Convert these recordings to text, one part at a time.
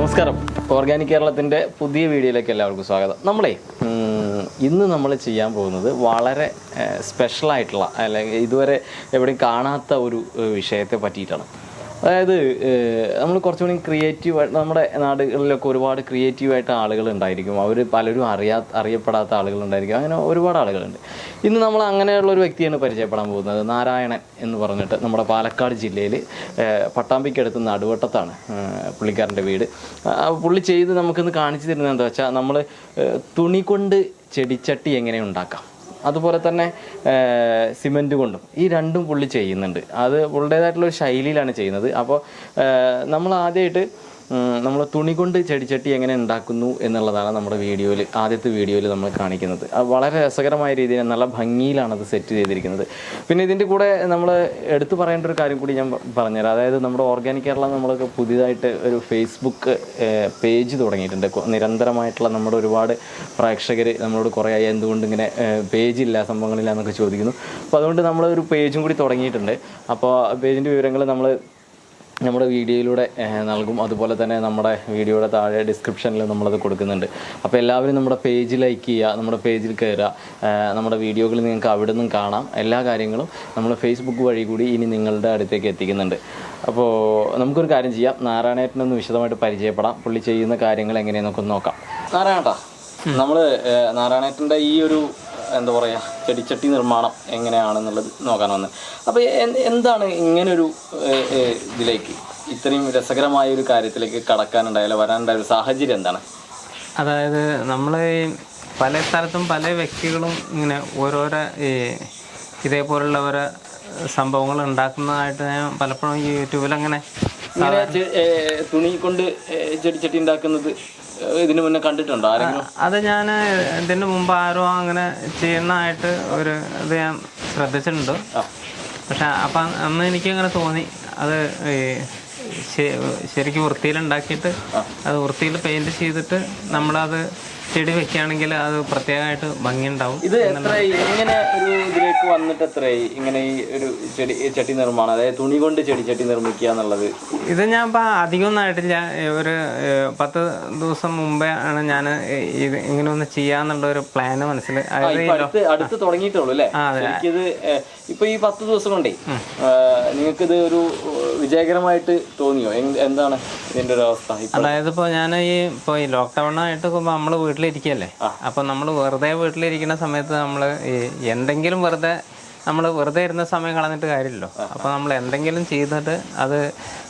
നമസ്കാരം. ഓർഗാനിക് കേരളത്തിൻ്റെ പുതിയ വീഡിയോയിലേക്ക് എല്ലാവർക്കും സ്വാഗതം. ഇന്ന് നമ്മൾ ചെയ്യാൻ പോകുന്നത് വളരെ സ്പെഷ്യലായിട്ടുള്ള അല്ലെങ്കിൽ ഇതുവരെ എവിടെയും കാണാത്ത ഒരു വിഷയത്തെ പറ്റിയിട്ടാണ്. അതായത് നമ്മൾ കുറച്ചുകൂടി ക്രിയേറ്റീവായിട്ട് നമ്മുടെ നാടുകളിലൊക്കെ ഒരുപാട് ക്രിയേറ്റീവായിട്ട് ആളുകൾ ഉണ്ടായിരിക്കും. അവർ പലരും അറിയപ്പെടാത്ത ആളുകളുണ്ടായിരിക്കും. അങ്ങനെ ഒരുപാട് ആളുകളുണ്ട്. ഇന്ന് നമ്മൾ അങ്ങനെയുള്ളൊരു വ്യക്തിയാണ് പരിചയപ്പെടാൻ പോകുന്നത്. നാരായണൻ എന്ന് പറഞ്ഞിട്ട് നമ്മുടെ പാലക്കാട് ജില്ലയിൽ പട്ടാമ്പിക്കടുത്ത് നടുവട്ടത്താണ് പുള്ളിക്കാരൻ്റെ വീട്. പുള്ളി ചെയ്ത് നമുക്കിന്ന് കാണിച്ചു തരുന്നത് എന്താ വെച്ചാൽ നമ്മൾ തുണി കൊണ്ട് ചെടിച്ചട്ടി എങ്ങനെ ഉണ്ടാക്കാം, അതുപോലെ തന്നെ സിമൻറ്റ് കൊണ്ടും ഈ രണ്ടും പുള്ളി ചെയ്യുന്നുണ്ട്. അത് പുള്ളിയുടേതായിട്ടുള്ളൊരു ശൈലിയിലാണ് ചെയ്യുന്നത്. അപ്പോൾ നമ്മൾ ആദ്യമായിട്ട് നമ്മൾ തുണി കൊണ്ട് ചെടിച്ചട്ടി എങ്ങനെ ഉണ്ടാക്കുന്നു എന്നുള്ളതാണ് നമ്മുടെ ആദ്യത്തെ വീഡിയോയിൽ നമ്മൾ കാണിക്കുന്നത്. അത് വളരെ രസകരമായ രീതിയിൽ നല്ല ഭംഗിയിലാണ് അത് സെറ്റ് ചെയ്തിരിക്കുന്നത്. പിന്നെ ഇതിൻ്റെ കൂടെ നമ്മൾ എടുത്തു പറയേണ്ട ഒരു കാര്യം കൂടി ഞാൻ പറഞ്ഞുതരാം. അതായത് നമ്മുടെ ഓർഗാനിക് കേരളം നമ്മളൊക്കെ പുതിയതായിട്ട് ഒരു ഫേസ്ബുക്ക് പേജ് തുടങ്ങിയിട്ടുണ്ട്. നിരന്തരമായിട്ടുള്ള നമ്മുടെ ഒരുപാട് പ്രേക്ഷകർ നമ്മളോട് കുറേ ആയി എന്തുകൊണ്ട് ഇങ്ങനെ പേജില്ല, സംഭവങ്ങളില്ല എന്നൊക്കെ ചോദിക്കുന്നു. അപ്പോൾ അതുകൊണ്ട് നമ്മൾ ഒരു പേജും കൂടി തുടങ്ങിയിട്ടുണ്ട്. അപ്പോൾ പേജിൻ്റെ വിവരങ്ങൾ നമ്മുടെ വീഡിയോയിലൂടെ നൽകും. അതുപോലെ തന്നെ നമ്മുടെ വീഡിയോയുടെ താഴെ ഡിസ്ക്രിപ്ഷനിൽ നമ്മളത് കൊടുക്കുന്നുണ്ട്. അപ്പോൾ എല്ലാവരും നമ്മുടെ പേജ് ലൈക്ക് ചെയ്യുക, നമ്മുടെ പേജിൽ കയറുക. നമ്മുടെ വീഡിയോകൾ നിങ്ങൾക്ക് അവിടെ നിന്നും കാണാം. എല്ലാ കാര്യങ്ങളും നമ്മൾ ഫേസ്ബുക്ക് വഴി കൂടി ഇനി നിങ്ങളുടെ അടുത്തേക്ക് എത്തിക്കുന്നുണ്ട്. അപ്പോൾ നമുക്കൊരു കാര്യം ചെയ്യാം, നാരായണേട്ടനൊന്ന് വിശദമായിട്ട് പരിചയപ്പെടാം. പുള്ളി ചെയ്യുന്ന കാര്യങ്ങൾ എങ്ങനെയെന്നൊക്കെ ഒന്ന് നോക്കാം. നാരായണേട്ടാ, നമ്മൾ നാരായണേട്ടൻ്റെ ഈ ഒരു എന്താ പറയുക ചെടിച്ചട്ടി നിർമ്മാണം എങ്ങനെയാണെന്നുള്ളത് നോക്കാൻ വന്നത്. അപ്പോൾ എന്താണ് ഇങ്ങനൊരു ഇതിലേക്ക് ഇത്രയും രസകരമായ ഒരു കാര്യത്തിലേക്ക് കടക്കാനുണ്ടായാലും വരാനുണ്ടായ ഒരു സാഹചര്യം എന്താണ്? അതായത് നമ്മൾ പല സ്ഥലത്തും പല വ്യക്തികളും ഇങ്ങനെ ഓരോരോ ഇതേപോലുള്ള ഓരോ സംഭവങ്ങൾ ഉണ്ടാക്കുന്നതായിട്ട് ഞാൻ പലപ്പോഴും യൂട്യൂബിൽ അങ്ങനെ തുണി കൊണ്ട് ചെടിച്ചട്ടി ഉണ്ടാക്കുന്നത് ഇതിനു മുന്നേ കണ്ടിട്ടുണ്ടോ ആരെങ്കിലും? അത് ഞാൻ ഇതിന് മുമ്പ് ആരോ അങ്ങനെ ചെയ്യുന്നതായിട്ട് ഒരു ഇത് ഞാൻ ശ്രദ്ധിച്ചിട്ടുണ്ട്. പക്ഷെ അപ്പം അന്ന് എനിക്കങ്ങനെ തോന്നി അത് ശരിക്കും വൃത്തിയിലുണ്ടാക്കിയിട്ട് അത് വൃത്തിയിൽ പെയിൻറ് ചെയ്തിട്ട് നമ്മളത് ചെടി വെക്കുകയാണെങ്കിൽ അത് പ്രത്യേകമായിട്ട് ഭംഗിയുണ്ടാവും. ഇത് ഇങ്ങനെ ഒരു ഇതിലേക്ക് വന്നിട്ട് എത്രയായി ഇങ്ങനെ ഈ ഒരു ചെടി നിർമ്മാണം, അതായത് തുണി കൊണ്ട് ചെടിച്ചട്ടി നിർമ്മിക്കുക എന്നുള്ളത്? ഇത് ഞാൻ ഇപ്പം അധികമൊന്നും ആയിട്ടില്ല. ഒരു 10 ദിവസം മുമ്പേ ആണ് ഞാൻ ഇത് ഇങ്ങനെ ഒന്ന് ചെയ്യാന്നുള്ളൊരു പ്ലാന് അടുത്ത് തുടങ്ങിയിട്ടുള്ളൂ അല്ലേ? എനിക്കിത് ഇപ്പൊ ഈ 10 ദിവസം കൊണ്ടേ നിങ്ങൾക്കിത് ഒരു വിജയകരമായിട്ട് തോന്നിയോ? എന്താണ് ഇതിന്റെ ഒരു അവസ്ഥ? അതായത് ഇപ്പോൾ ഞാൻ ഇപ്പോൾ ഈ ലോക്ക്ഡൗണായിട്ട് നമ്മൾ വീട്ടിലിരിക്കുകയല്ലേ. അപ്പം നമ്മൾ വെറുതെ വീട്ടിലിരിക്കുന്ന സമയത്ത് നമ്മൾ എന്തെങ്കിലും വെറുതെ ഇരുന്ന സമയം കളഞ്ഞിട്ട് കാര്യമില്ലല്ലോ. അപ്പോൾ നമ്മൾ എന്തെങ്കിലും ചെയ്തിട്ട് അത്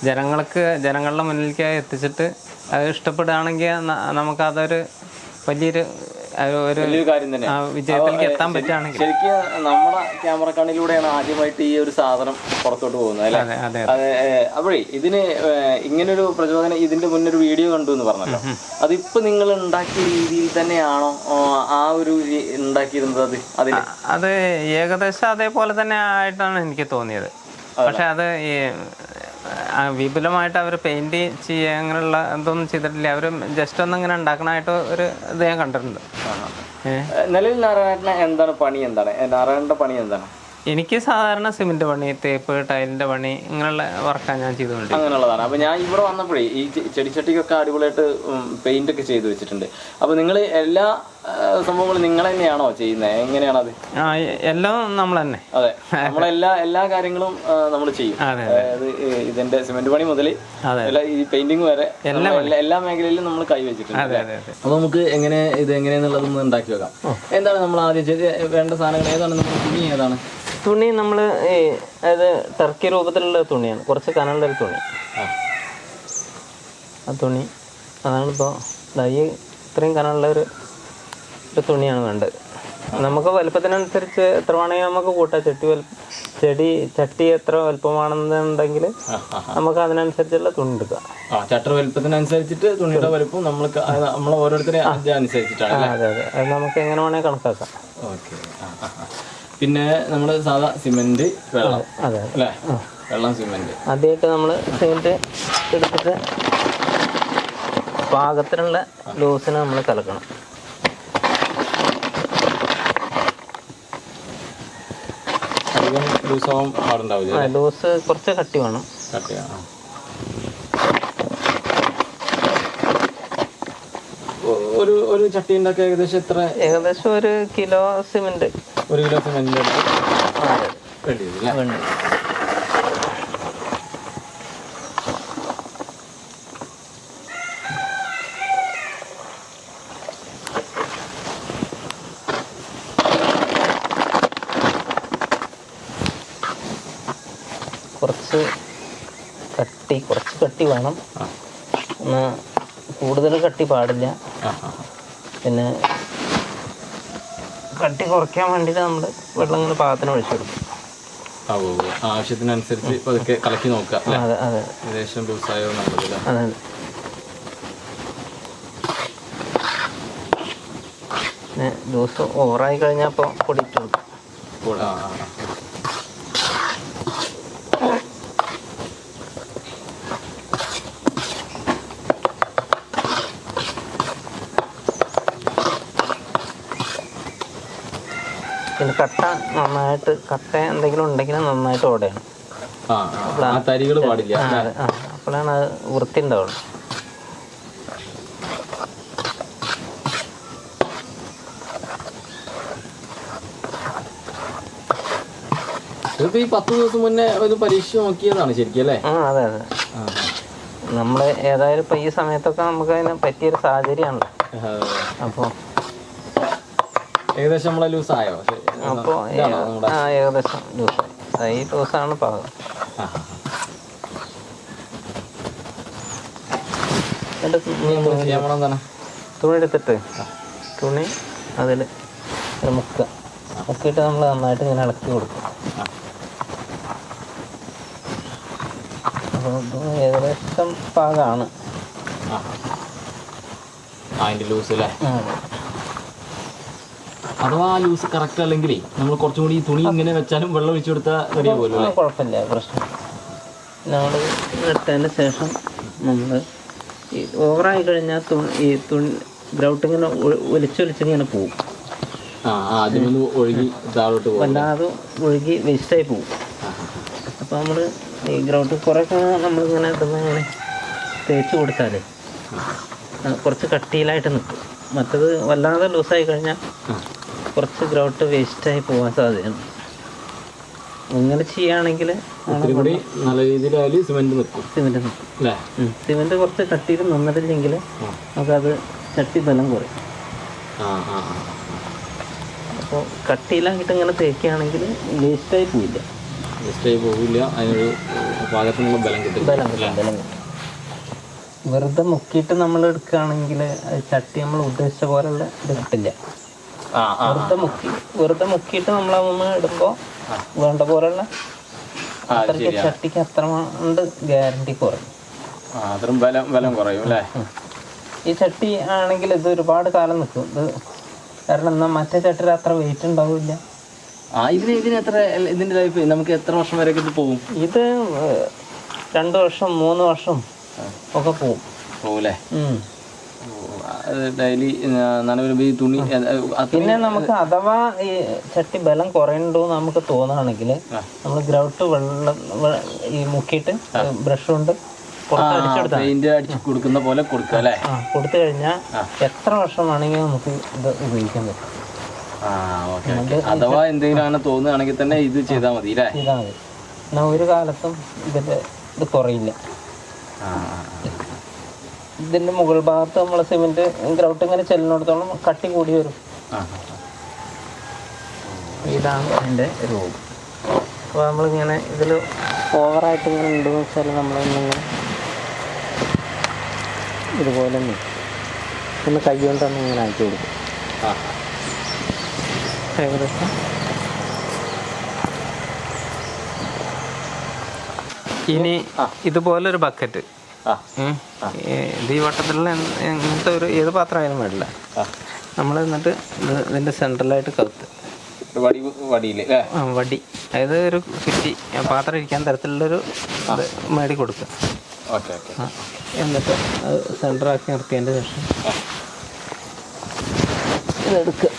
ജനങ്ങളുടെ മുന്നിലേക്ക് എത്തിച്ചിട്ട് അത് ഇഷ്ടപ്പെടുകയാണെങ്കിൽ നമുക്കതൊരു വലിയൊരു കാര്യം തന്നെ, വിജയത്തിലേക്ക് എത്താൻ പറ്റുകയാണെങ്കിൽ. ശരിക്കും നമ്മുടെ ക്യാമറ കണ്ണിലൂടെയാണ് ആദ്യമായിട്ട് ഈ ഒരു സാധനം പുറത്തോട്ട് പോകുന്നത് അല്ലേ? അപ്പോഴേ ഇതിന് ഇങ്ങനൊരു പ്രചോദനം, ഇതിന്റെ മുന്നൊരു വീഡിയോ കണ്ടു എന്ന് പറഞ്ഞല്ലോ, അതിപ്പോ നിങ്ങൾ ഉണ്ടാക്കിയ രീതിയിൽ തന്നെയാണോ ആ ഒരു ഉണ്ടാക്കിയിരുന്നത്? അത് ഏകദേശം അതേപോലെ തന്നെ ആയിട്ടാണ് എനിക്ക് തോന്നിയത്. പക്ഷെ അത് വിപുലമായിട്ട് അവർ പെയിന്റ് ചെയ്യുക അങ്ങനെയുള്ള എന്തൊന്നും ചെയ്തിട്ടില്ല. അവർ ജസ്റ്റ് ഒന്നിങ്ങനെ ഉണ്ടാക്കണമായിട്ട് ഒരു ഇത് ഞാൻ കണ്ടിട്ടുണ്ട്. നിലവിൽ നാരായണ എന്താണ് പണി? നാരായണന്റെ പണി എന്താണ്? എനിക്ക് സാധാരണ സിമെന്റ് പണി, തേപ്പ്, ടൈലിന്റെ പണി ഇങ്ങനെയുള്ള വർക്കാണ് ഞാൻ ചെയ്തുകൊണ്ട് അങ്ങനെയുള്ളതാണ്. അപ്പൊ ഞാൻ ഇവിടെ വന്നപ്പോഴേ ഈ ചെടിച്ചട്ടിക്കൊക്കെ അടിപൊളിയായിട്ട് പെയിന്റ് ഒക്കെ ചെയ്ത് വെച്ചിട്ടുണ്ട്. അപ്പൊ നിങ്ങൾ എല്ലാ സംഭവങ്ങളും നിങ്ങൾ തന്നെയാണോ ചെയ്യുന്നത്? എങ്ങനെയാണത്? എല്ലാം നമ്മൾ തന്നെ. അതെ, നമ്മളെല്ലാ കാര്യങ്ങളും നമ്മൾ ചെയ്യും. അതായത് ഇതിന്റെ സിമെന്റ് പണി മുതൽ ഈ പെയിന്റിങ് വരെ എല്ലാ മേഖലയിലും നമ്മൾ കൈവച്ചിട്ടുണ്ട്. അപ്പൊ നമുക്ക് എങ്ങനെയാന്നുള്ളതൊന്ന് ഉണ്ടാക്കി വെക്കാം. എന്താണ് നമ്മൾ ആദ്യം വേണ്ട സാധനങ്ങൾ? ഏതാണ് നമ്മുടെ തുണി? ഏതാണ് തുണി? നമ്മൾ അതായത് ടർക്കി രൂപത്തിലുള്ള തുണിയാണ്, കുറച്ച് കനമുള്ളൊരു തുണി. ആ തുണി അതാണിപ്പോൾ ഇത്രയും കനമുള്ള ഒരു തുണിയാണ് വേണ്ടത്. നമുക്ക് വലുപ്പത്തിനനുസരിച്ച് എത്ര വേണമെങ്കിൽ നമുക്ക് കൂട്ടാം. ചട്ടി എത്ര വലുപ്പമാണെന്നുണ്ടെങ്കിൽ നമുക്ക് അതിനനുസരിച്ചുള്ള തുണി എടുക്കാം. ചട്ടർ വലുപ്പത്തിനനുസരിച്ചിട്ട് തുണിയുടെ വലുപ്പം നമ്മൾ ഓരോരുത്തരെ അനുസരിച്ചിട്ടാണ്. അതെ, അത് നമുക്ക് എങ്ങനെ വേണമെങ്കിൽ കണക്കാക്കാം. ഓക്കെ. പിന്നെ നമ്മൾ സാധാ സിമെന്റ്, വെള്ളം. അതെ അല്ലേ? വെള്ളം, സിമെന്റ്. ആദ്യമായിട്ട് നമ്മൾ സിമെന്റ് എടുത്തിട്ട് പാകത്തിനുള്ള ലൂസിന് നമ്മൾ കലക്കണം. ലൂസ് കുറച്ച് കട്ടി വേണം. ഒരു ചട്ടീൻ്റെ ഒക്കെ ഏകദേശം എത്ര? ഏകദേശം 1 കിലോ സിമെന്റ്. 1 കിലോ സിമെന്റ് വേണ്ടി വരും. കുറച്ച് കട്ടി വേണം. കൂടുതൽ കട്ടി പാടില്ല. പിന്നെ കട്ടി കുറയ്ക്കാൻ വേണ്ടിയിട്ട് നമ്മൾ വെള്ളം ഇങ്ങനെ പാകത്തിന് ഒഴിച്ചു കൊടുക്കും. ആവശ്യത്തിനനുസരിച്ച് പതുക്കെ കലക്കി നോക്കുക. അതെ അതെ. ഏകദേശം ലൂസായോ നല്ലത്. അതെ. പിന്നെ ലൂസ് ഓവറായി കഴിഞ്ഞാൽ അപ്പോൾ പൊടിയിട്ട് കൊടുക്കും. പിന്നെ കട്ട എന്തെങ്കിലും ഉണ്ടെങ്കിൽ നന്നായിട്ട് ഓടയാണ്. അപ്പോഴാണ് അത് വൃത്തി ഉണ്ടാവുള്ളൂ. ഇതിപ്പോ ഈ 10 ദിവസം മുന്നേ ഒരു പരീക്ഷ നോക്കിയതാണ് ശരിക്കും അല്ലേ? അതെ അതെ. നമ്മൾ ഏതായാലും ഇപ്പൊ ഈ സമയത്തൊക്കെ നമുക്ക് അതിന് പറ്റിയൊരു സാഹചര്യമാണല്ലോ. അപ്പോൾ ഏകദേശം നമ്മളെ ലൂസായോ? അപ്പോൾ ഏകദേശം ലൂസായി. ഈ ലൂസാണ് പാകം. തുണി എടുത്തിട്ട് തുണി അതിൽ മുക്കിയിട്ട് നമ്മൾ നന്നായിട്ട് ഇങ്ങനെ ഇളക്കി കൊടുക്കും. അപ്പോൾ ഏകദേശം പാകമാണ്. അഥവാ ലൂസ് കറക്റ്റ് അല്ലെങ്കിൽ നമ്മൾ കുറച്ചും കൂടി ഈ തുണി ഇങ്ങനെ വെച്ചാലും വെള്ളം ഒഴിച്ചു കൊടുത്താൽ റെഡി ആവുമല്ലോ. കുഴപ്പമില്ല, പ്രശ്നം. നമ്മൾ എടുത്തതിന് ശേഷം നമ്മൾ ഈ ഓവറായി കഴിഞ്ഞാൽ ഈ തുണി ഗ്രൗട്ടിങ്ങനെ ഒലിച്ചൊലിച്ചിങ്ങനെ പോവും. വല്ലാതെ ഒഴുകി വേസ്റ്റായി പോവും. അപ്പോൾ നമ്മൾ ഈ ഗ്രൗട്ട് കുറേയൊക്കെ നമ്മളിങ്ങനെ ഇങ്ങനെ തേച്ച് കൊടുത്താൽ കുറച്ച് കട്ടിയിലായിട്ട് നിൽക്കും. മറ്റത് വല്ലാതെ ലൂസായി കഴിഞ്ഞാൽ കുറച്ച് ഗ്രൗട്ട് വേസ്റ്റായി പോകാൻ സാധ്യതയുണ്ട്. ഇങ്ങനെ ചെയ്യുകയാണെങ്കിൽ നല്ല രീതിയിൽ സിമെന്റ് നിൽക്കും. സിമെന്റ് കുറച്ച് കട്ടിയിൽ നിന്നിട്ടില്ലെങ്കിൽ നമുക്കത് ചട്ടി ബലം കുറയും. അപ്പോൾ കട്ടിയിലാക്കിയിട്ട് ഇങ്ങനെ തേക്കുകയാണെങ്കിൽ വേസ്റ്റായി പോവില്ല. അതിനൊരു പാകത്തിനുള്ള ബലം കിട്ടും. വെറുതെ മുക്കിയിട്ട് നമ്മൾ എടുക്കുകയാണെങ്കിൽ ചട്ടി നമ്മൾ ഉദ്ദേശിച്ച പോലുള്ള ഇത് കിട്ടില്ല. വെറുതെ മുക്കിയിട്ട് നമ്മളതൊന്ന് എടുക്കുമ്പോൾ വേണ്ട പോലുള്ള ചട്ടിക്ക് അത്ര കൊണ്ട് ഗ്യാരണ്ടി കുറയും. ഈ ചട്ടി ആണെങ്കിൽ ഇത് ഒരുപാട് കാലം നിൽക്കും. ഇത് കാരണം എന്നാൽ മറ്റേ ചട്ടിയിൽ അത്ര വെയിറ്റ് ഉണ്ടാവില്ല. ഇതിന്റെ ലൈഫ് നമുക്ക് എത്ര വർഷം വരെ ഇത് പോകും? ഇത് 2 വർഷം 3 വർഷം ഒക്കെ പോകൂലേ. ഡെയിലി തുണി. പിന്നെ നമുക്ക് അഥവാ ഈ ചട്ടി ബലം കുറയണ്ടോ നമുക്ക് തോന്നുകയാണെങ്കിൽ നമ്മൾ ഗ്രൗട്ട് വെള്ളം ഈ മുക്കിയിട്ട് ബ്രഷ് കൊണ്ട് അടിച്ചു കൊടുക്കുന്ന പോലെ കൊടുക്കുക അല്ലേ? കൊടുത്തു കഴിഞ്ഞാൽ എത്ര വർഷം വേണമെങ്കിൽ നമുക്ക് ഇത് ഉപയോഗിക്കാൻ പറ്റും. അഥവാ എന്തെങ്കിലും അങ്ങനെ തോന്നുകയാണെങ്കിൽ തന്നെ ഇത് ചെയ്താൽ മതി. എന്നാൽ ഒരു കാലത്തും ഇത് കുറയില്ല. ഇതിന്റെ മുകൾ ഭാഗത്ത് നമ്മൾ സിമെന്റ് ഗ്രൗട്ട് ഇങ്ങനെ ചെല്ലിനോടത്തോളം കട്ടി കൂടി വരും. ഇതാണ് അതിൻ്റെ രൂപം. അപ്പോൾ നമ്മളിങ്ങനെ ഇതിൽ ഓവറായിട്ട് ഇങ്ങനെ ഉണ്ടെന്ന് വെച്ചാൽ നമ്മളിങ്ങനെ ഇതുപോലെ ഒന്ന് കൈ കൊണ്ടൊന്ന് ഇങ്ങനെ ആക്കി കൊടുക്കും. ഏകദേശം ഇനി ഇതുപോലൊരു ബക്കറ്റ് ഇത് ഈ വട്ടത്തിലുള്ള ഇങ്ങനത്തെ ഒരു ഏത് പാത്രമായാലും വേണ്ടില്ല. നമ്മൾ എന്നിട്ട് ഇതിൻ്റെ സെൻട്രലായിട്ട് കവുത്ത് വടി, അതായത് ഒരു കുറ്റി പാത്രം ഇരിക്കാൻ തരത്തിലുള്ളൊരു ഇത് മേടി കൊടുക്കുക. എന്നിട്ട് അത് സെൻറ്ററാക്കി നിർത്തിയതിൻ്റെ ശേഷം ഇതെടുക്കുക.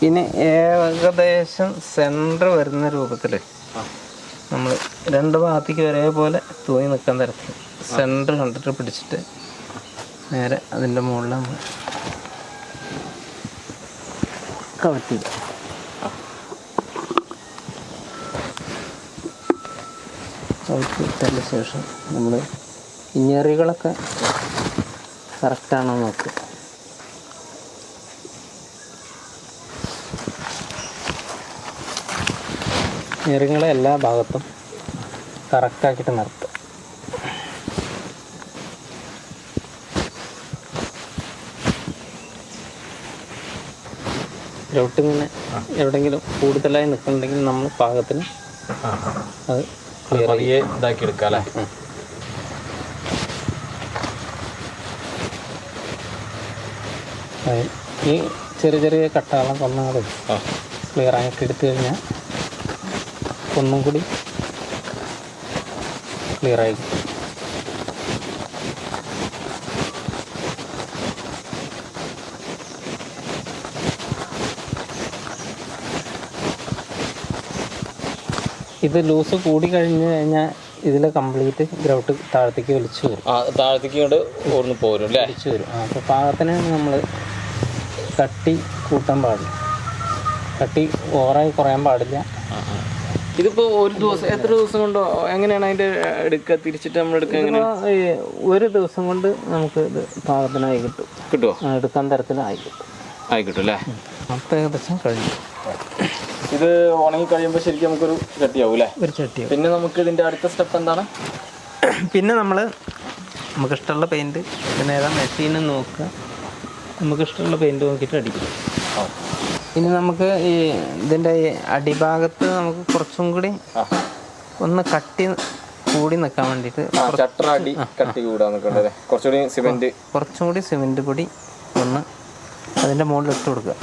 ഇനി ഏകദേശം സെൻറ്റർ വരുന്ന രൂപത്തിൽ നമ്മൾ രണ്ട് ഭാഗത്തേക്ക് ഒരേപോലെ തൂങ്ങി നിൽക്കാൻ തരത്തിൽ സെൻറ്റർ കണ്ടിട്ട് പിടിച്ചിട്ട് നേരെ അതിൻ്റെ മുകളിൽ നമ്മൾ കവറ്റി ഇട്ടതിന് ശേഷം നമ്മൾ ഞെറികളൊക്കെ കറക്റ്റാണോ നോക്കുക. ഞെറികളെ എല്ലാ ഭാഗത്തും കറക്റ്റാക്കിയിട്ട് നിർത്തുക. ഗ്രൗട്ടിങ്ങനെ എവിടെയെങ്കിലും കൂടുതലായി നിൽക്കുന്നുണ്ടെങ്കിൽ നമ്മൾ പാകത്തിന് അത് പതിയെ ഇതാക്കി എടുക്കാം അല്ലേ. ഈ ചെറിയ ചെറിയ കട്ടകളും കൊന്നങ്ങളും ക്ലിയറായിട്ട് എടുത്തു കഴിഞ്ഞാൽ ഒന്നും കൂടി ക്ലിയറായി. ഇത് ലൂസ് കൂടി കഴിഞ്ഞ് കഴിഞ്ഞാൽ ഇതിൽ കംപ്ലീറ്റ് ഗ്രൗട്ട് താഴത്തേക്ക് വലിച്ചു വരും. താഴത്തേക്ക് ഇങ്ങോട്ട് ഓർന്ന് പോരും അല്ലേ, വലിച്ചു വരും. അപ്പോൾ പാകത്തിന് നമ്മൾ കട്ടി കൂട്ടാൻ പാടില്ല, കട്ടി ഓവറായി കുറയാൻ പാടില്ല. ഇതിപ്പോൾ ഒരു ദിവസം എത്ര ദിവസം കൊണ്ടോ എങ്ങനെയാണ് അതിൻ്റെ എടുക്കുക, തിരിച്ചിട്ട് നമ്മൾ എടുക്കുക? ഒരു ദിവസം കൊണ്ട് നമുക്ക് ഇത് പാകത്തിനായി കിട്ടുമോ? എടുക്കാൻ തരത്തിലായി കിട്ടും അല്ലേ. അപ്പോൾ ഏകദേശം കഴിഞ്ഞു. ഇത് ഉണങ്ങി കഴിയുമ്പോൾ ശരിക്കും നമുക്കൊരു ചട്ടിയാവും അല്ലേ, ഒരു ചട്ടിയാവും. പിന്നെ നമുക്ക് ഇതിൻ്റെ അടുത്ത സ്റ്റെപ്പ് എന്താണ്? പിന്നെ നമുക്കിഷ്ടമുള്ള പെയിൻറ്റ് പിന്നെ ഏതാ മെഷീനും നോക്കുക, നമുക്കിഷ്ടമുള്ള പെയിൻറ്റ് നോക്കിയിട്ട് അടിക്കും. ഇനി നമുക്ക് ഈ ഇതിൻ്റെ അടിഭാഗത്ത് നമുക്ക് കുറച്ചും കൂടി ഒന്ന് കട്ടി കൂടി നിൽക്കാൻ വേണ്ടിയിട്ട് കുറച്ചും കൂടി സിമെൻറ്റ് പൊടി ഒന്ന് അതിൻ്റെ മുകളിൽ ഇട്ട് കൊടുക്കുക.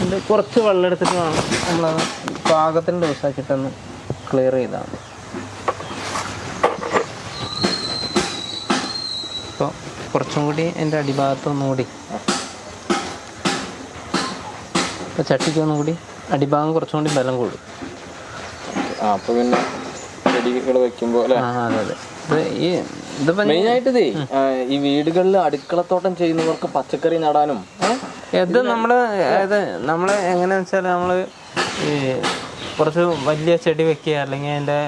എന്നിട്ട് കുറച്ച് വെള്ളം എടുത്തിട്ട് വേണം നമ്മളത് പാകത്തിന് ദിവസമാക്കിയിട്ടൊന്ന് ക്ലിയർ ചെയ്താൽ മതി. അപ്പോൾ കുറച്ചും കൂടി എൻ്റെ അടിഭാഗത്ത് ഒന്നുകൂടി, ഇപ്പോൾ ചട്ടിക്ക് ഒന്നുകൂടി അടിഭാഗം കുറച്ചും കൂടി ബലം കൂടും. അപ്പോൾ പിന്നെ ചെടികൾ വെക്കുമ്പോൾ അല്ലേ. അതെ അതെ. ഇതിപ്പോൾ മെയിനായിട്ട് ഈ വീടുകളിൽ അടുക്കളത്തോട്ടം ചെയ്യുന്നവർക്ക് പച്ചക്കറി നടാനും ഇത് നമ്മൾ എങ്ങനെയാണെന്ന് വെച്ചാൽ നമ്മൾ ഈ കുറച്ച് വലിയ ചെടി വെക്കുക, അല്ലെങ്കിൽ അതിൻ്റെ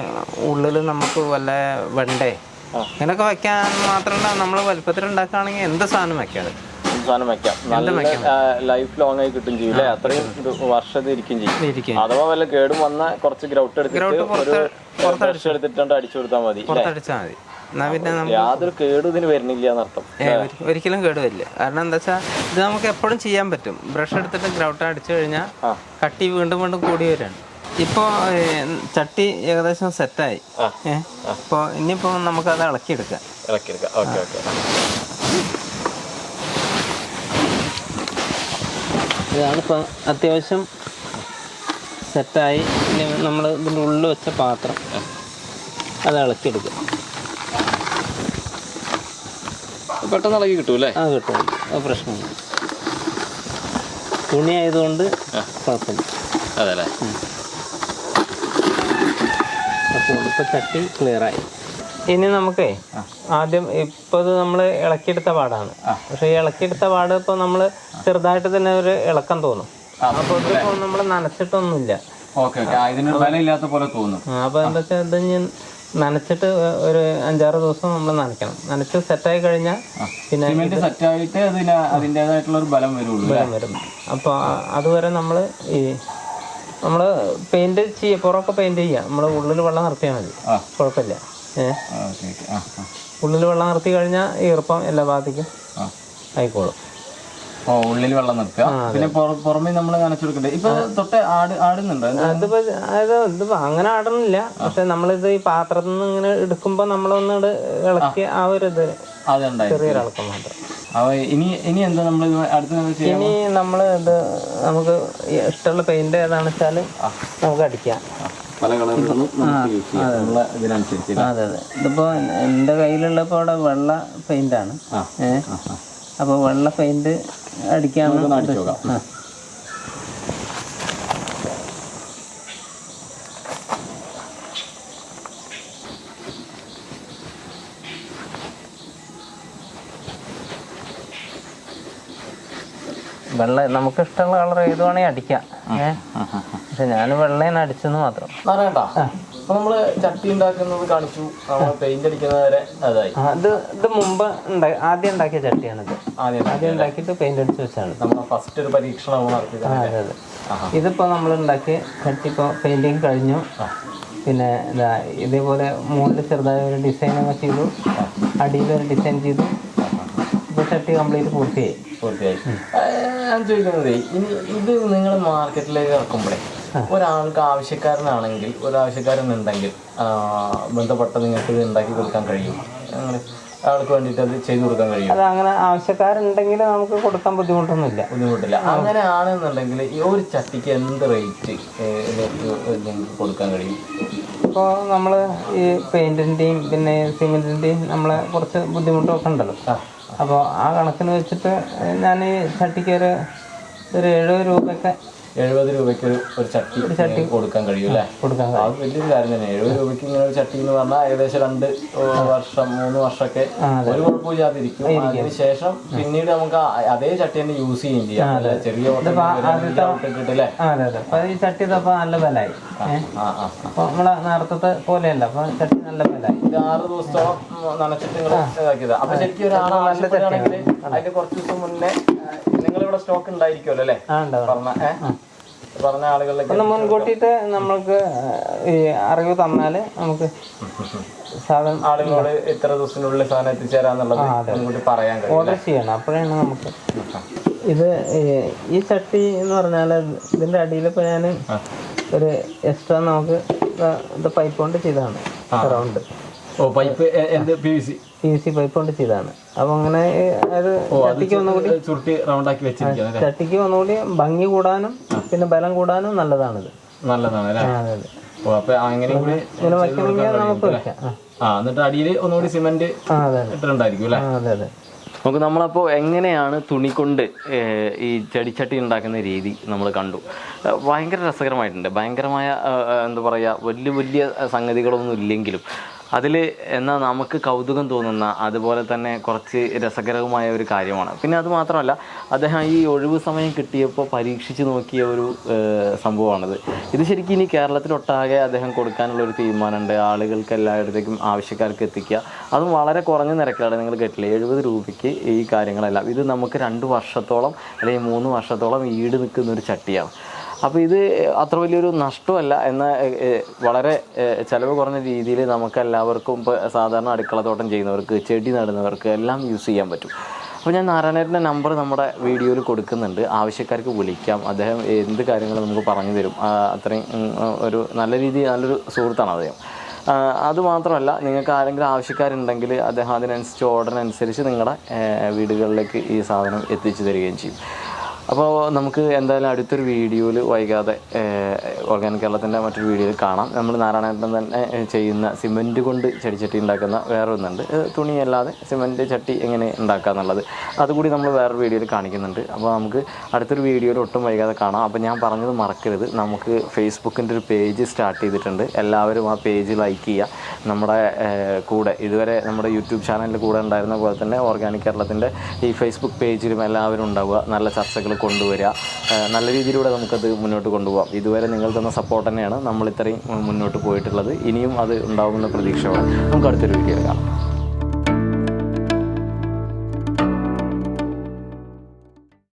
ഉള്ളിൽ നമുക്ക് വല്ല വെണ്ടേ ഇങ്ങനെയൊക്കെ വെക്കാൻ മാത്രമല്ല, നമ്മൾ വലുപ്പത്തിൽ ഉണ്ടാക്കുകയാണെങ്കിൽ എന്ത് സാധനം വെക്കാം. ലൈഫ് ലോങ് ആയി കിട്ടും ചെയ്യില്ലേ, അത്രയും വർഷത്തിൽ ഇരിക്കും ചെയ്യും. അഥവാ വല്ല കേടും വന്ന കുറച്ച് ഗ്രൗട്ട് എടുത്തിട്ട് അടിച്ചു കൊടുത്താൽ മതി. യാതൊരു കേടും ഇതിന് വരുന്നില്ല എന്നർത്ഥം. ഒരിക്കലും കേടുവരില്ല. കാരണം എന്താ വെച്ചാൽ ഇത് നമുക്ക് എപ്പോഴും ചെയ്യാൻ പറ്റും. ബ്രഷ് എടുത്തിട്ട് ഗ്രൗട്ട് അടിച്ചു കഴിഞ്ഞാൽ കട്ടി വീണ്ടും വീണ്ടും കൂടി വരികയാണ്. ഇപ്പോൾ ചട്ടി ഏകദേശം സെറ്റായി. അപ്പോൾ ഇനിയിപ്പോൾ നമുക്കത് ഇളക്കിയെടുക്കാം. ഇതാണിപ്പോൾ അത്യാവശ്യം സെറ്റായി. ഇനി നമ്മൾ ഇതിൻ്റെ ഉള്ളിൽ വെച്ച പാത്രം അത് ഇളക്കിയെടുക്കുക. പെട്ടെന്ന് ഇളകി കിട്ടും അല്ലേ? കിട്ടും, അത് പ്രശ്നമില്ല. തുണി ആയതുകൊണ്ട് കുഴപ്പമില്ല. അതെ. അപ്പോൾ ഇപ്പോൾ ചട്ടി ക്ലിയറായി. ഇനി നമുക്കേ ആദ്യം ഇപ്പോൾ ഇത് നമ്മൾ ഇളക്കിയെടുത്ത പാടാണ്. പക്ഷേ ഈ ഇളക്കിയെടുത്ത പാട് ഇപ്പോൾ നമ്മൾ ചെറുതായിട്ട് തന്നെ ഒരു ഇളക്കം തോന്നും. അപ്പോൾ ഇതിപ്പോൾ നമ്മൾ നനച്ചിട്ടൊന്നുമില്ല. അപ്പോൾ എന്താ വെച്ചാൽ ഇത് ഞാൻ നനച്ചിട്ട് ഒരു 5-6 ദിവസം നമ്മൾ നനയ്ക്കണം. നനച്ച് സെറ്റായി കഴിഞ്ഞാൽ പിന്നെ ബലം വരും. അപ്പോൾ അതുവരെ നമ്മൾ പെയിന്റ് ചെയ്യുക, പുറമൊക്കെ പെയിന്റ് ചെയ്യുക. നമ്മൾ ഉള്ളിൽ വെള്ളം നിർത്തിയാൽ മതി, കുഴപ്പമില്ല. ഉള്ളിൽ വെള്ളം നിർത്തി കഴിഞ്ഞാൽ ഈർപ്പം എല്ലാ ഭാഗത്തേക്കും ആയിക്കോളും. ഉള്ളിൽ വെള്ളം നിർത്തുക, പിന്നെ പുറമേ നമ്മൾ നനച്ചെടുക്കണ്ടേ. ഇപ്പൊ തൊട്ട് ആടുന്നുണ്ട്. ഇതിപ്പോ അങ്ങനെ ആടുന്നില്ല. പക്ഷെ നമ്മളിത് ഈ പാത്രത്തിൽ നിന്ന് ഇങ്ങനെ എടുക്കുമ്പോ നമ്മളൊന്ന് ഇളക്കി ആ ഒരു ഇത് ചെറിയൊരു ഇളക്കം മാത്രം. ഇനി എന്താ നമ്മൾ ഇനി നമ്മൾ ഇത് നമുക്ക് ഇഷ്ടമുള്ള പെയിന്റ് ഏതാണെന്ന് വെച്ചാല് നമുക്ക് അടിക്കാം. അതെ. ഇതിപ്പോ എന്റെ കയ്യിലുള്ളപ്പോ ഇവിടെ വെള്ള പെയിന്റാണ്. അപ്പോൾ വെള്ള പെയിന്റ് അടിക്കാൻ വെള്ള നമുക്ക് ഇഷ്ടമുള്ള കളർ ഏത് വേണമെങ്കിൽ അടിക്കാം. പക്ഷെ ഞാൻ വെള്ളേനെ അടിച്ചെന്ന് മാത്രം. നാരായണ, അപ്പൊ നമ്മള് ചട്ടി ഉണ്ടാക്കുന്നത് കാണിച്ചു, പെയിന്റ് അടിക്കുന്നത് വരെ അതായി. ഇത് മുമ്പ് ആദ്യം ഉണ്ടാക്കിയ ചട്ടിയാണിത്. ആദ്യം ഉണ്ടാക്കിയിട്ട് പെയിന്റ് അടിച്ച് വെച്ചാണ് നമ്മൾ ഫസ്റ്റ് ഒരു പരീക്ഷണം നടത്തിയത്. അതെ. ഇതിപ്പോ നമ്മൾ ഉണ്ടാക്കിയ ചട്ടി ഇപ്പോൾ പെയിന്റിങ് കഴിഞ്ഞു. പിന്നെ ഇതേപോലെ മുകളിൽ ചെറുതായ ഒരു ഡിസൈനൊക്കെ ചെയ്തു, അടിയിലൊരു ഡിസൈൻ ചെയ്തു. ഇപ്പോൾ ചട്ടി കംപ്ലീറ്റ് പൂർത്തിയായി. ഞാൻ ചോദിക്കുന്നത്, ഇനി ഇത് നിങ്ങൾ മാർക്കറ്റിലേക്ക് ഇറക്കുമ്പോഴേ ഒരാൾക്ക് ആവശ്യക്കാരനാണെങ്കിൽ, ഒരാവശ്യക്കാരനുണ്ടെങ്കിൽ ബന്ധപ്പെട്ട നിങ്ങൾക്ക് ഇത് ഉണ്ടാക്കി കൊടുക്കാൻ കഴിയും? അങ്ങനെ ആൾക്ക് വേണ്ടിയിട്ട് അത് ചെയ്തു കൊടുക്കാൻ കഴിയും? അത് അങ്ങനെ ആവശ്യക്കാരുണ്ടെങ്കിൽ നമുക്ക് കൊടുക്കാൻ ബുദ്ധിമുട്ടില്ല. അങ്ങനെയാണെന്നുണ്ടെങ്കിൽ ഈ ഒരു ചട്ടിക്ക് എന്ത് റേറ്റ് നിങ്ങൾക്ക് കൊടുക്കാൻ കഴിയും? ഇപ്പോൾ നമ്മൾ ഈ പെയിൻറ്റിൻ്റെയും പിന്നെ സിമെൻറ്റിൻ്റെയും നമ്മളെ കുറച്ച് ബുദ്ധിമുട്ടൊക്കെ ഉണ്ടല്ലോ. അപ്പോൾ ആ കണക്കിന് വെച്ചിട്ട് ഞാൻ ഈ ചട്ടിക്ക് ഒരു 70 രൂപയൊക്കെ 70 രൂപയ്ക്ക് ഒരു ചട്ടി കൊടുക്കാൻ കഴിയും അല്ലേ? അത് വലിയൊരു കാര്യം തന്നെ. 70 രൂപയ്ക്ക് ഇങ്ങനെ ഒരു ചട്ടി എന്ന് പറഞ്ഞാൽ ഏകദേശം 2 വർഷം 3 വർഷമൊക്കെ ഒരു കുഴപ്പമില്ലാതിരിക്കും. അതിനുശേഷം പിന്നീട് നമുക്ക് അതേ ചട്ടി തന്നെ യൂസ് ചെയ്യുകയും ചെയ്യാം. ചെറിയ കിട്ടില്ലേ? ഈ ചട്ടി ഇതപ്പോൾ നല്ല ബലമായി. അപ്പോൾ നമ്മളെ നേരത്തെ പോലെയല്ല, അപ്പോൾ ചട്ടി നല്ല ബലമായി. 6 ദിവസത്തോളം നനച്ചിട്ട് നിങ്ങൾ ഇതാക്കിയതാ. അപ്പൊ ശരിക്കും ഒരാളാണെങ്കിൽ അതിന്റെ കുറച്ച് ദിവസം മുന്നേ നിങ്ങളിവിടെ സ്റ്റോക്ക് ഉണ്ടായിരിക്കുമല്ലോ അല്ലേ? പറഞ്ഞ ആളുകളിലേക്ക് ഒന്ന് മുൻകൂട്ടിയിട്ട് നമ്മൾക്ക് ഈ അറിവ് തന്നാല് നമുക്ക് സാധനം ആളുകളോട് എത്ര ദിവസത്തിനുള്ളിൽ സാധനം എത്തിച്ചേരാന്നുള്ളത് മുൻകൂട്ടി പറയാൻ കഴിയും, ഓർഡർ ചെയ്യണം. അപ്പോഴാണ് നമുക്ക് ഇത് ഈ ചട്ടി എന്ന് പറഞ്ഞാൽ ഇതിന്റെ അടിയിൽ ഇപ്പോൾ ഞാൻ ഒരു എക്സ്ട്രാ നമുക്ക് ഇത് പൈപ്പ് കൊണ്ട് ചെയ്തതാണ്. റൗണ്ട് പൈപ്പ് PVC പൈപ്പ് കൊണ്ട് ചെയ്തതാണ്. അപ്പൊ അങ്ങനെ അത് ചട്ടിക്ക് ഒന്നുകൂടി ചട്ടിക്ക് ഒന്നുകൂടി ഭംഗി കൂടാനും പിന്നെ ബലം കൂടാനും നല്ലതാണിത്. നല്ലതാണ്. എന്നിട്ട് അടിയിൽ ഒന്നുകൂടി സിമെന്റ് ഇട്ടിട്ടുണ്ടായിരിക്കും അല്ലേ? അതെ. നമുക്ക് നമ്മളപ്പോൾ എങ്ങനെയാണ് തുണി കൊണ്ട് ഈ ചെടിച്ചട്ടി ഉണ്ടാക്കുന്ന രീതി നമ്മൾ കണ്ടു. ഭയങ്കര രസകരമായിട്ടുണ്ട്. ഭയങ്കരമായ എന്താ പറയുക, വലിയ സംഗതികളൊന്നും ഇല്ലെങ്കിലും അതിൽ എന്നാൽ നമുക്ക് കൗതുകം തോന്നുന്ന അതുപോലെ തന്നെ കുറച്ച് രസകരവുമായ ഒരു കാര്യമാണ്. പിന്നെ അത് മാത്രമല്ല, അദ്ദേഹം ഈ ഒഴിവ് സമയം കിട്ടിയപ്പോൾ പരീക്ഷിച്ച് നോക്കിയ ഒരു സംഭവമാണിത്. ഇത് ശരിക്കും ഇനി കേരളത്തിലൊട്ടാകെ അദ്ദേഹം കൊടുക്കാനുള്ളൊരു തീരുമാനമുണ്ട്. ആളുകൾക്ക് എല്ലായിടത്തേക്കും ആവശ്യക്കാർക്ക് എത്തിക്കുക, അതും വളരെ കുറഞ്ഞ നിരക്കിലാണ്. നിങ്ങൾ കേട്ടില്ലേ, 70 രൂപയ്ക്ക് ഈ കാര്യങ്ങളെല്ലാം. ഇത് നമുക്ക് 2 വർഷത്തോളം അല്ലെങ്കിൽ 3 വർഷത്തോളം ഈട് നിൽക്കുന്നൊരു ചട്ടിയാണ്. അപ്പോൾ ഇത് അത്ര വലിയൊരു നഷ്ടമല്ല, എന്നാൽ വളരെ ചിലവ് കുറഞ്ഞ രീതിയിൽ നമുക്കെല്ലാവർക്കും ഇപ്പോൾ സാധാരണ അടുക്കളത്തോട്ടം ചെയ്യുന്നവർക്ക്, ചെടി നടുന്നവർക്ക് എല്ലാം യൂസ് ചെയ്യാൻ പറ്റും. അപ്പോൾ ഞാൻ നാരായണേട്ടൻ്റെ നമ്പർ നമ്മുടെ വീഡിയോയിൽ കൊടുക്കുന്നുണ്ട്. ആവശ്യക്കാർക്ക് വിളിക്കാം. അദ്ദേഹം എന്ത് കാര്യങ്ങളും നമുക്ക് പറഞ്ഞു തരും. അത്രയും ഒരു നല്ലൊരു സുഹൃത്താണ് അദ്ദേഹം. അതുമാത്രമല്ല, നിങ്ങൾക്ക് ആരെങ്കിലും ആവശ്യക്കാരുണ്ടെങ്കിൽ അദ്ദേഹം അതിനനുസരിച്ച് ഓർഡറിനനുസരിച്ച് നിങ്ങളുടെ വീടുകളിലേക്ക് ഈ സാധനം എത്തിച്ചു തരികയും ചെയ്യും. അപ്പോൾ നമുക്ക് എന്തായാലും അടുത്തൊരു വീഡിയോയിൽ വൈകാതെ ഓർഗാനിക് കേരളത്തിൻ്റെ മറ്റൊരു വീഡിയോയിൽ കാണാം. നമ്മൾ നാരായണേട്ടൻ തന്നെ ചെയ്യുന്ന സിമെൻറ്റ് കൊണ്ട് ചെടിച്ചട്ടി ഉണ്ടാക്കുന്ന വേറെ ഒന്നുണ്ട്, തുണിയല്ലാതെ സിമെൻറ്റ് ചട്ടി എങ്ങനെ ഉണ്ടാക്കുക എന്നുള്ളത്, അതുകൂടി നമ്മൾ വേറൊരു വീഡിയോയിൽ കാണിക്കുന്നുണ്ട്. അപ്പോൾ നമുക്ക് അടുത്തൊരു വീഡിയോയിൽ ഒട്ടും വൈകാതെ കാണാം. അപ്പോൾ ഞാൻ പറഞ്ഞത് മറക്കരുത്, നമുക്ക് ഫേസ്ബുക്കിൻ്റെ ഒരു പേജ് സ്റ്റാർട്ട് ചെയ്തിട്ടുണ്ട്. എല്ലാവരും ആ പേജ് ലൈക്ക് ചെയ്യുക. നമ്മുടെ കൂടെ ഇതുവരെ നമ്മുടെ യൂട്യൂബ് ചാനലിൽ കൂടെ ഉണ്ടായിരുന്ന പോലെ തന്നെ ഓർഗാനിക് കേരളത്തിൻ്റെ ഈ ഫേസ്ബുക്ക് പേജിലും എല്ലാവരും ഉണ്ടാവുക. നല്ല ചർച്ചകൾ കൊണ്ടുവരിക. നല്ല രീതിയിലൂടെ നമുക്കത് മുന്നോട്ട് കൊണ്ടുപോകാം. ഇതുവരെ നിങ്ങൾ തന്ന സപ്പോർട്ട് തന്നെയാണ് നമ്മൾ ഇത്രയും മുന്നോട്ട് പോയിട്ടുള്ളത്. ഇനിയും അത് ഉണ്ടാവുമെന്ന പ്രതീക്ഷയോടെ നമുക്ക് അടുത്തൊരു വീഡിയോ കാണാം.